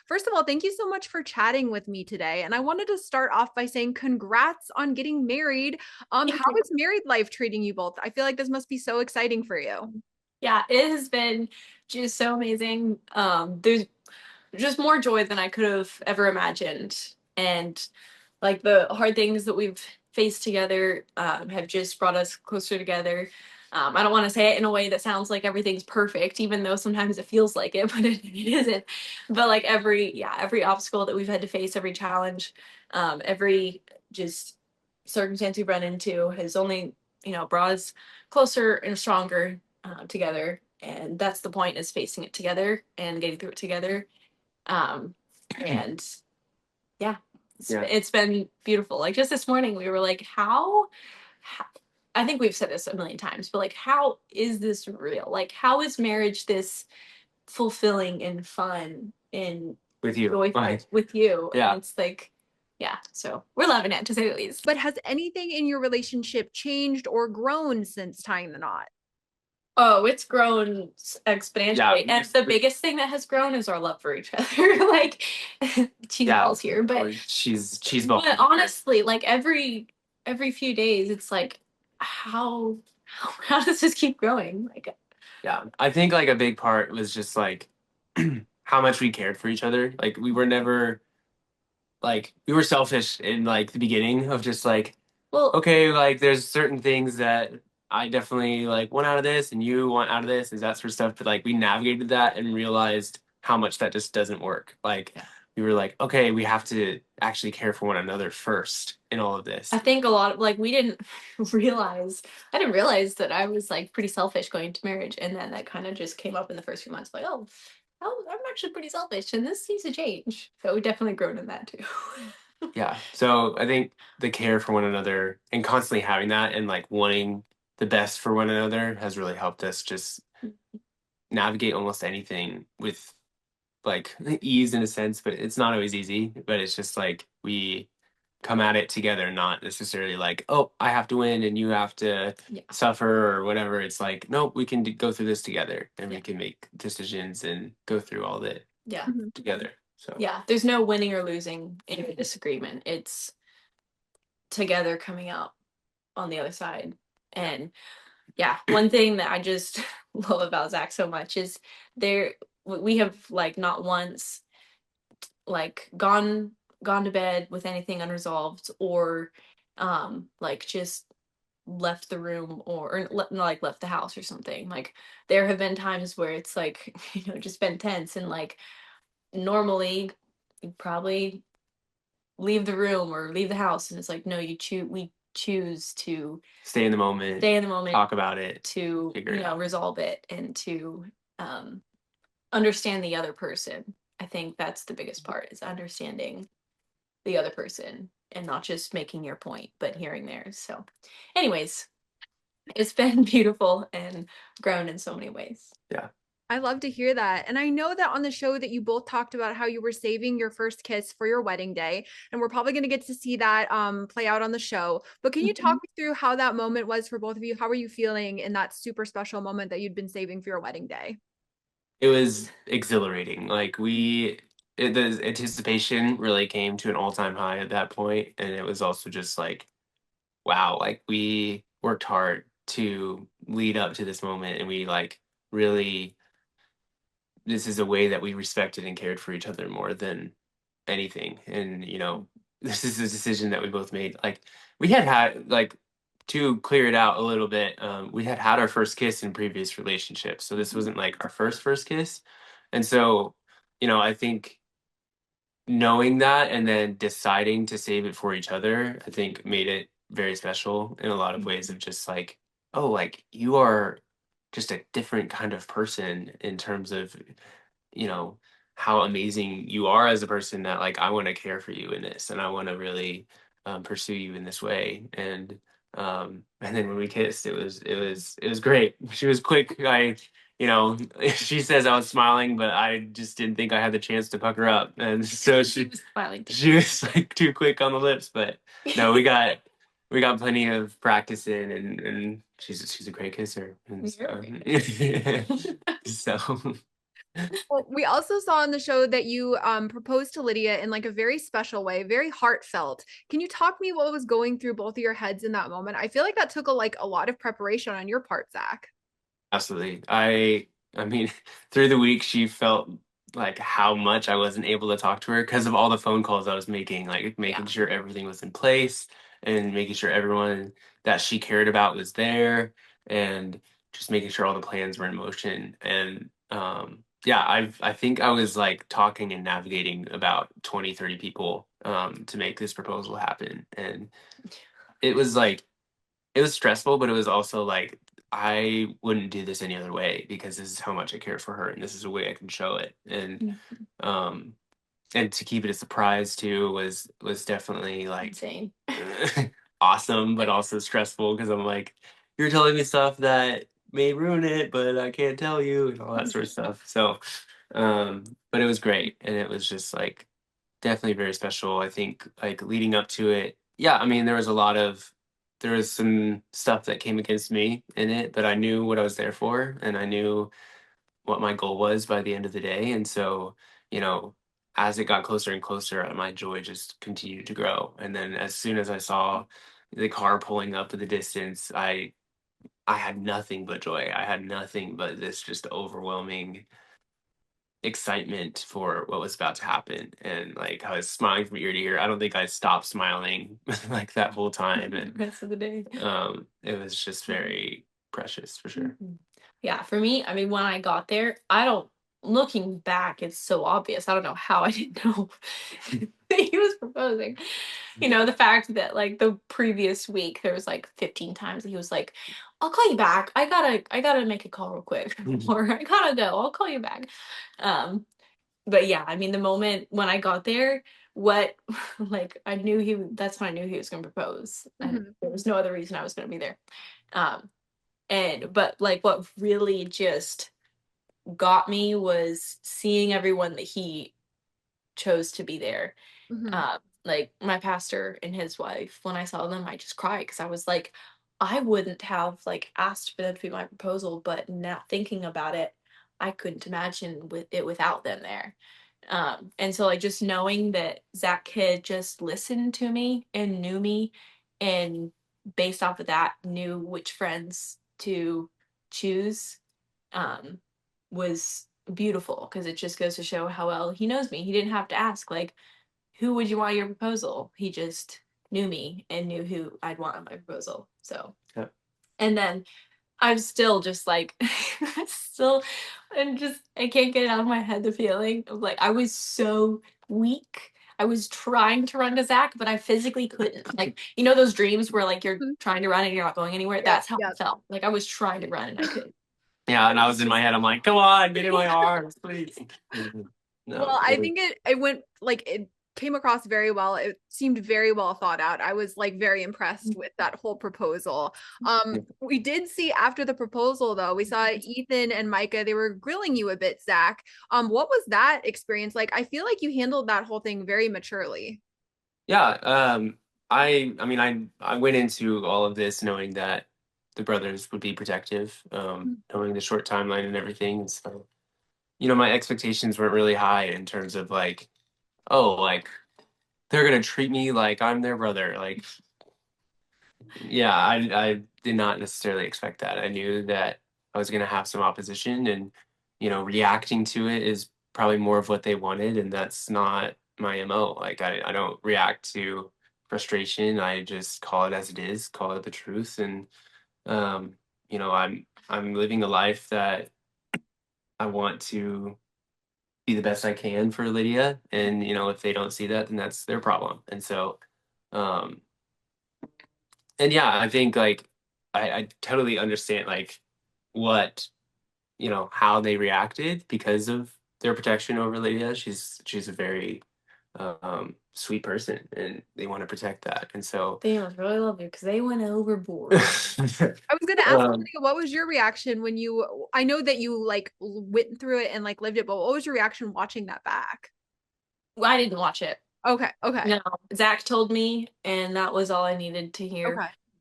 First of all, thank you so much for chatting with me today. And I wanted to start off by saying congrats on getting married. Thank How you. is married life treating you both? I feel like this must be so exciting for you. Yeah, it has been just so amazing. There's just more joy than I could have ever imagined. And like the hard things that we've faced together have just brought us closer together. I don't want to say it in a way that sounds like everything's perfect, even though sometimes it feels like it, but it isn't. But like every obstacle that we've had to face, every challenge, every just circumstance we've run into has only, brought us closer and stronger together. And that's the point, is facing it together and getting through it together. Um, and yeah, Yeah. it's been beautiful. Like just this morning, we were like, how, I think we've said this a million times, but like, how is this real? Like, how is marriage this fulfilling and fun and With you. joyful Like, with you? yeah. And it's like, yeah, so we're loving it, to say the least. But has anything in your relationship changed or grown since tying the knot? Oh, it's grown exponentially. Yeah. And the biggest thing that has grown is our love for each other. Like cheese Yeah. balls here. But Cheese ball. but honestly, like every few days, it's like how does this keep growing? Like Yeah. I think like a big part was just like how much we cared for each other. Like we were never like we were selfish in like the beginning of just like, well, okay, like there's certain things that I definitely like want out of this and you want out of this and that sort of stuff. But like we navigated that and realized how much that just doesn't work. Like we were like, okay, we have to actually care for one another first in all of this. I think a lot of like we didn't realize I didn't realize that I was like pretty selfish going into marriage, and then that kind of just came up in the first few months, like, I'm actually pretty selfish and this needs to change. So we definitely grown in that too. Yeah. So I think the care for one another and constantly having that and like wanting the best for one another has really helped us just navigate almost anything with like ease in a sense, but it's not always easy. But it's just like we come at it together, not necessarily like, oh, I have to win and you have to Yeah. suffer or whatever. It's like, nope, we can go through this together and Yeah. we can make decisions and go through all that Yeah. together. So Yeah, there's no winning or losing in a disagreement. It's together coming out on the other side. And yeah, one thing that I just love about Zach so much is there we have like not once like gone to bed with anything unresolved, or like just left the room, like left the house or something. Like there have been times where it's like just been tense, and like normally you probably leave the room or leave the house, and it's like no, we choose to stay in the moment, stay in the moment, talk about it, to figure it out. resolve it, and to um understand the other person. I think that's the biggest part, is understanding the other person and not just making your point but hearing theirs. So anyways, it's been beautiful and grown in so many ways. Yeah. I love to hear that. And I know that on the show that you both talked about how you were saving your first kiss for your wedding day. And we're probably going to get to see that play out on the show. But can you talk Mhm. me through how that moment was for both of you? How were you feeling in that super special moment that you'd been saving for your wedding day? It was exhilarating. Like the anticipation really came to an all-time high at that point, and it was also just like, wow, like we worked hard to lead up to this moment, and we like really this is a way that we respected and cared for each other more than anything. And this is a decision that we both made. Like we had like to clear it out a little bit. We had our first kiss in previous relationships, so this wasn't like our first kiss. And so, I think knowing that and then deciding to save it for each other, I think made it very special in a lot of ways of just like, oh, like you are just a different kind of person in terms of, you know, how amazing you are as a person, that like I want to care for you in this and I want to really pursue you in this way. And then when we kissed, it was great. She was quick. She says I was smiling, but I just didn't think I had the chance to pucker up, and so She was smiling too. she was like too quick on the lips. But no, we got plenty of practice in, and she's a great kisser, and You're so a great so Well, we also saw on the show that you proposed to Lydia in like a very special way, very heartfelt. Can you talk me what was going through both of your heads in that moment? I feel like that took a lot of preparation on your part, Zach. Absolutely. I mean, through the week she felt like how much I wasn't able to talk to her because of all the phone calls I was making, like Yeah. making sure everything was in place and making sure everyone that she cared about was there and just making sure all the plans were in motion. And yeah, I think I was like talking and navigating about 20, 30 people to make this proposal happen. And it was like it was stressful, but it was also like I wouldn't do this any other way because this is how much I care for her and this is a way I can show it. Um and to keep it a surprise too was definitely like Insane. awesome, but also stressful because I'm like, you're telling me stuff that may ruin it, but I can't tell you and all that sort of stuff. So but it was great and it was just like definitely very special. I think like leading up to it, yeah, I mean there was some stuff that came against me in it, but I knew what I was there for and I knew what my goal was by the end of the day. And so, you know, as it got closer and closer, my joy just continued to grow. And then as soon as I saw the car pulling up in the distance, I had nothing but joy. I had nothing but this just overwhelming excitement for what was about to happen. And like I was smiling from ear to ear. I don't think I stopped smiling like that whole time. The And rest of the day. it was just very precious for sure. Yeah, for me, I mean, when I got there, I don't, looking back, it's so obvious. I don't know how I didn't know that he was proposing. You know, the fact that like the previous week there was like 15 times that he was like, I'll call you back. I gotta make a call real quick. Or I gotta go. I'll call you back. Um, but yeah, I mean the moment when I got there, what like I knew that's when I knew he was gonna propose. And Mhm. there was no other reason I was gonna be there. Um and but like what really just got me was seeing everyone that he chose to be there. Mhm. Like my pastor and his wife, when I saw them, I just cried because I was like, I wouldn't have like asked for them to be my proposal, but now thinking about it, I couldn't imagine with it without them there. And so like just knowing that Zach had just listened to me and knew me and based off of that knew which friends to choose um was beautiful because it just goes to show how well he knows me. He didn't have to ask like who would you want your proposal? He just knew me and knew who I'd want on my proposal. So Yeah. and then I'm still just like still and just I can't get it out of my head the feeling of like I was so weak. I was trying to run to Zach, but I physically couldn't. Like, you know those dreams where like you're Mhm. trying to run and you're not going anywhere? Yep. That's how I Yep. felt. Like I was trying to run and I couldn't. Yeah, and I was in my head, I'm like, come on, get in my arms, please. No, Well, I it was, think it went like it came across very well. It seemed very well thought out. I was like very impressed with that whole proposal. We did see after the proposal though, we saw Ethan and Micah, they were grilling you a bit, Zach. What was that experience like? I feel like you handled that whole thing very maturely. yeah. I mean, I went into all of this knowing that the brothers would be protective, knowing the short timeline and everything. So, my expectations weren't really high in terms of like, oh, like they're gonna treat me like I'm their brother. Like, yeah, I did not necessarily expect that. I knew that I was gonna have some opposition, and reacting to it is probably more of what they wanted, and that's not my MO. Like, I don't react to frustration. I just call it as it is, call it the truth, and um, I'm living a life that I want to be the best I can for Lydia, and if they don't see that, then that's their problem. And so, um, and yeah, I think like I totally understand like what how they reacted because of their protection over Lydia. She's a very sweet person, and they want to protect that. And so, They must really love you because they went overboard. I was gonna ask um, Lydia, what was your reaction when I know that you like went through it and like lived it, but what was your reaction watching that back? Well, I didn't watch it. Okay, okay, No, Zach told me, and that was all I needed to hear.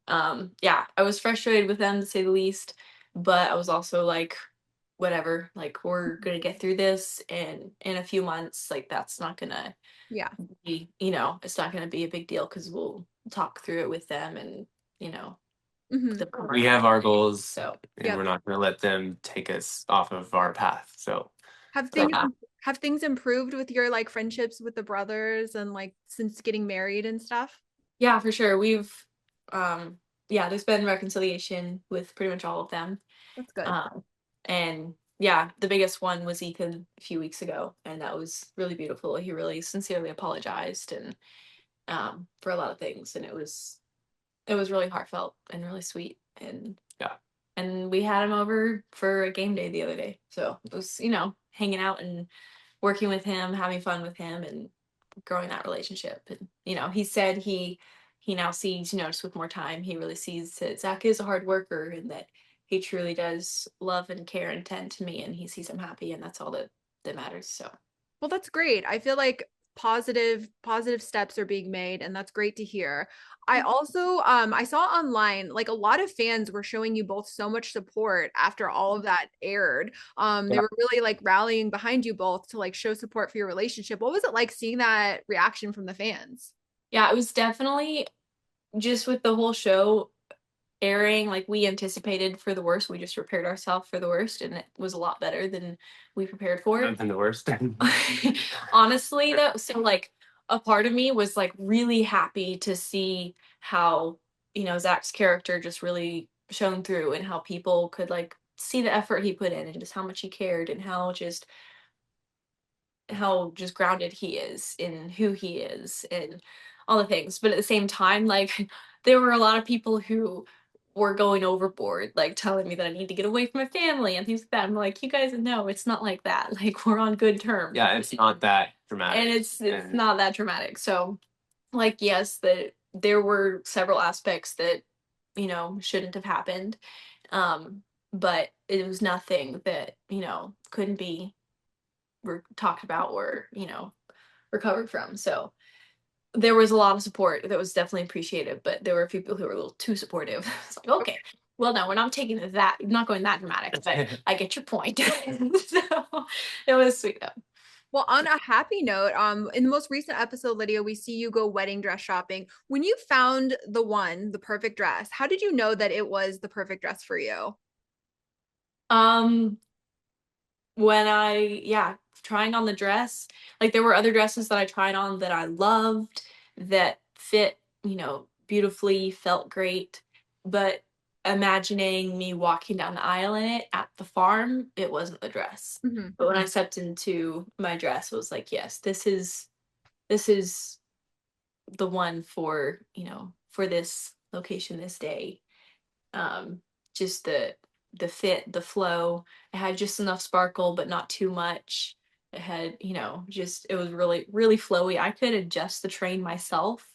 okay. Yeah, I was frustrated with them to say the least, but I was also like, whatever, like we're gonna get through this, and in a few months, like that's not gonna Yeah. be, it's not gonna be a big deal because we'll talk through it with them, and you know, Hmm. We have our goals, so and Yep. we're not going to let them take us off of our path. So Have things yeah. have things improved with your like friendships with the brothers and like since getting married and stuff? Yeah, for sure. We've yeah, there's been reconciliation with pretty much all of them. That's good. Um and yeah, the biggest one was Ethan a few weeks ago, and that was really beautiful. He really sincerely apologized, and for a lot of things, and it was really heartfelt and really sweet, yeah, and we had him over for a game day the other day. So it was, hanging out and working with him, having fun with him, and growing that relationship. And he said he now sees, just with more time, he really sees that Zach is a hard worker, and that he truly does love and care and tend to me, and he sees I'm happy, and that's all that matters. So Well, that's great. I feel like positive steps are being made, and that's great to hear. I also I saw online like a lot of fans were showing you both so much support after all of that aired. They yeah. were really like rallying behind you both to like show support for your relationship. What was it like seeing that reaction from the fans? yeah, it was definitely just with the whole show airing, like we anticipated for the worst. We just prepared ourselves for the worst, and it was a lot better than we prepared for. Nothing the worst. Honestly, though, so like a part of me was like really happy to see how, Zach's character just really shone through, and how people could like see the effort he put in, and just how much he cared, and how just grounded he is in who he is and all the things. But at the same time, like there were a lot of people who were going overboard, like telling me that I need to get away from my family and things like that. I'm like, you guys know it's not like that. Like we're on good terms. Yeah, it's not that dramatic. And it's And not that dramatic. So like yes, that there were several aspects that, shouldn't have happened. But it was nothing that, couldn't be talked about or, recovered from. So there was a lot of support that was definitely appreciated, but there were a few people who were a little too supportive. It's like, okay, well, no, we're not taking it that, not going that dramatic, but I get your point. So it was sweet though. Well, on a happy note, in the most recent episode, Lydia, we see you go wedding dress shopping. When you found the perfect dress, how did you know that it was the perfect dress for you? Um, when yeah, trying on the dress, like there were other dresses that I tried on that I loved, that fit, beautifully, felt great, but imagining me walking down the aisle in it at the farm, it wasn't the dress. Mhm. But when I stepped into my dress, it was like, yes, this is the one for, for this location, this day. Just the fit, the flow. It had just enough sparkle, but not too much. It had, just it was really, really flowy. I could adjust the train myself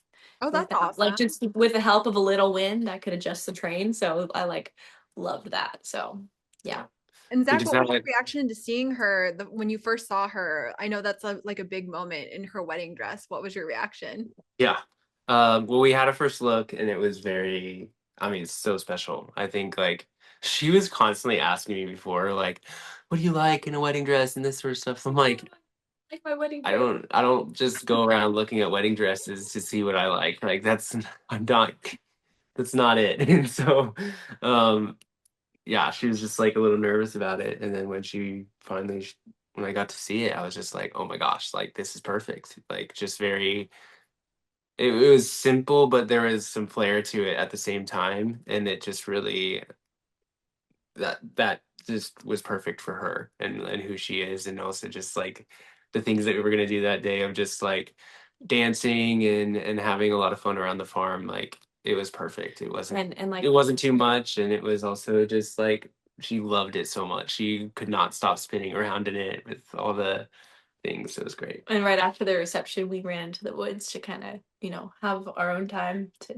Oh, that's without, like, awesome. just with the help of a little wind, I could adjust the train. So I like loved that. So yeah. And we Zach, just what had was your like, reaction to seeing her when you first saw her? I know that's like a big moment in her wedding dress. What was your reaction? yeah. Well, we had a first look, and it was very, I mean, it's so special. I think like she was constantly asking me before, like, what do you like in a wedding dress and this sort of stuff. I'm like, Like my wedding I dress. don't just go around looking at wedding dresses to see what I like. Like I'm not, that's not it. And so, um, yeah, she was just like a little nervous about it. And then when she finally, when I got to see it, I was just like, oh my gosh, like this is perfect. Like just very, it was simple, but there was some flair to it at the same time. And it just really, that just was perfect for her and who she is. And also just like the things that we were going to do that day of just like dancing and having a lot of fun around the farm. Like it was perfect. And like It wasn't too much, and it was also just like she loved it so much. She could not stop spinning around in it with all the things. It was great. and right after the reception, we ran into the woods to kind of, have our own time to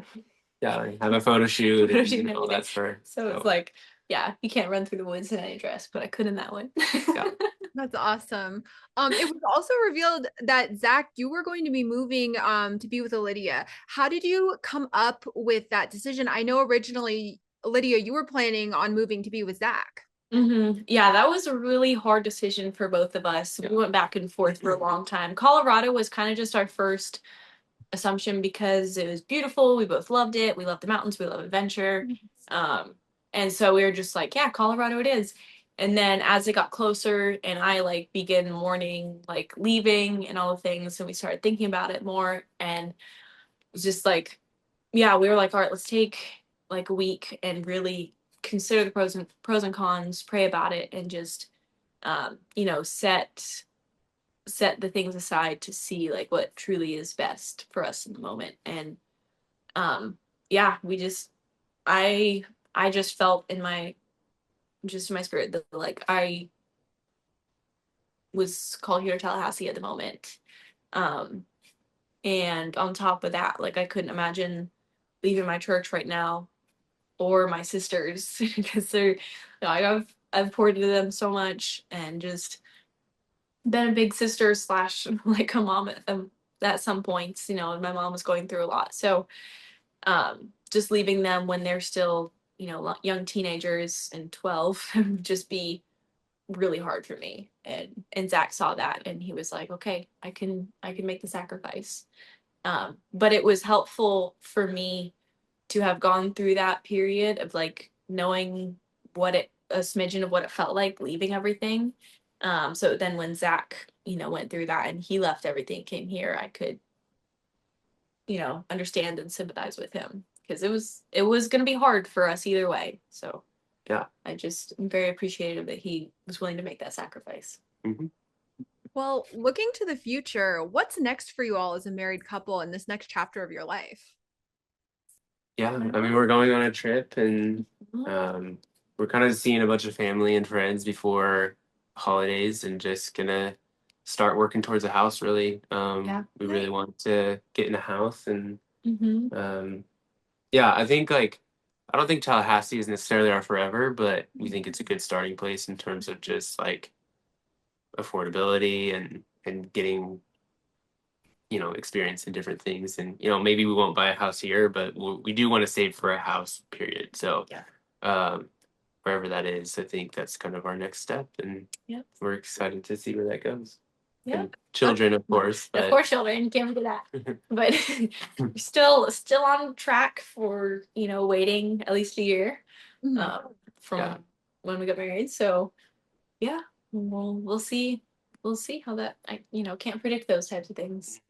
Yeah, like, have a photo shoot photo shoot and and all everything. that stuff. So it's like, yeah, you can't run through the woods in any dress, but I could in that one. Yeah. That's awesome. It was also revealed that Zach, you were going to be moving to be with Lydia. How did you come up with that decision? I know originally, Lydia, you were planning on moving to be with Zach. Yeah, that was a really hard decision for both of us. Yeah. We went back and forth for a long time. Colorado was kind of just our first assumption because it was beautiful. We both loved it. We love the mountains. We love adventure. Um, and so we were just like, yeah, Colorado it is. And then as it got closer and I like began mourning, like leaving and all the things, and we started thinking about it more, and it was just like, yeah, we were like, all right, let's take like a week and really consider the pros and cons, pray about it, and just you know, set the things aside to see like what truly is best for us in the moment. And yeah, we just I I just felt in my just in my spirit that like I was called here to Tallahassee at the moment. Um and on top of that, like I couldn't imagine leaving my church right now or my sisters because they're you know, I've poured into them so much and just been a big sister slash like a mom at them at some points, you know, and my mom was going through a lot. So just leaving them when they're still, you know, young teenagers and 12 would just be really hard for me. And Zach saw that and he was like, okay, I can make the sacrifice. But it was helpful for me to have gone through that period of like knowing what it a smidgen of what it felt like leaving everything. So then when Zach, you know, went through that and he left everything, came here, I could, you know, understand and sympathize with him because it was gonna be hard for us either way. So Yeah. I just am very appreciative that he was willing to make that sacrifice. Hmm. Well, looking to the future, what's next for you all as a married couple in this next chapter of your life? Yeah, I mean, we're going on a trip, and we're kind of seeing a bunch of family and friends before holidays, and just gonna start working towards a house. Really, Yeah. we really want to get in a house, and Mm-hmm. yeah, I think like I don't think Tallahassee is necessarily our forever, but we think it's a good starting place in terms of just like affordability and getting experience in different things. And maybe we won't buy a house here, but we do want to save for a house, period. So Yeah. um wherever that is, I think that's kind of our next step, and Yep. we're excited to see where that goes. Yep. And children, of course, Of but course, children can't forget that. But we're still on track for, you know, waiting at least a year Mhm. from Yeah. when we got married. So yeah, we'll see how that I you know can't predict those types of things.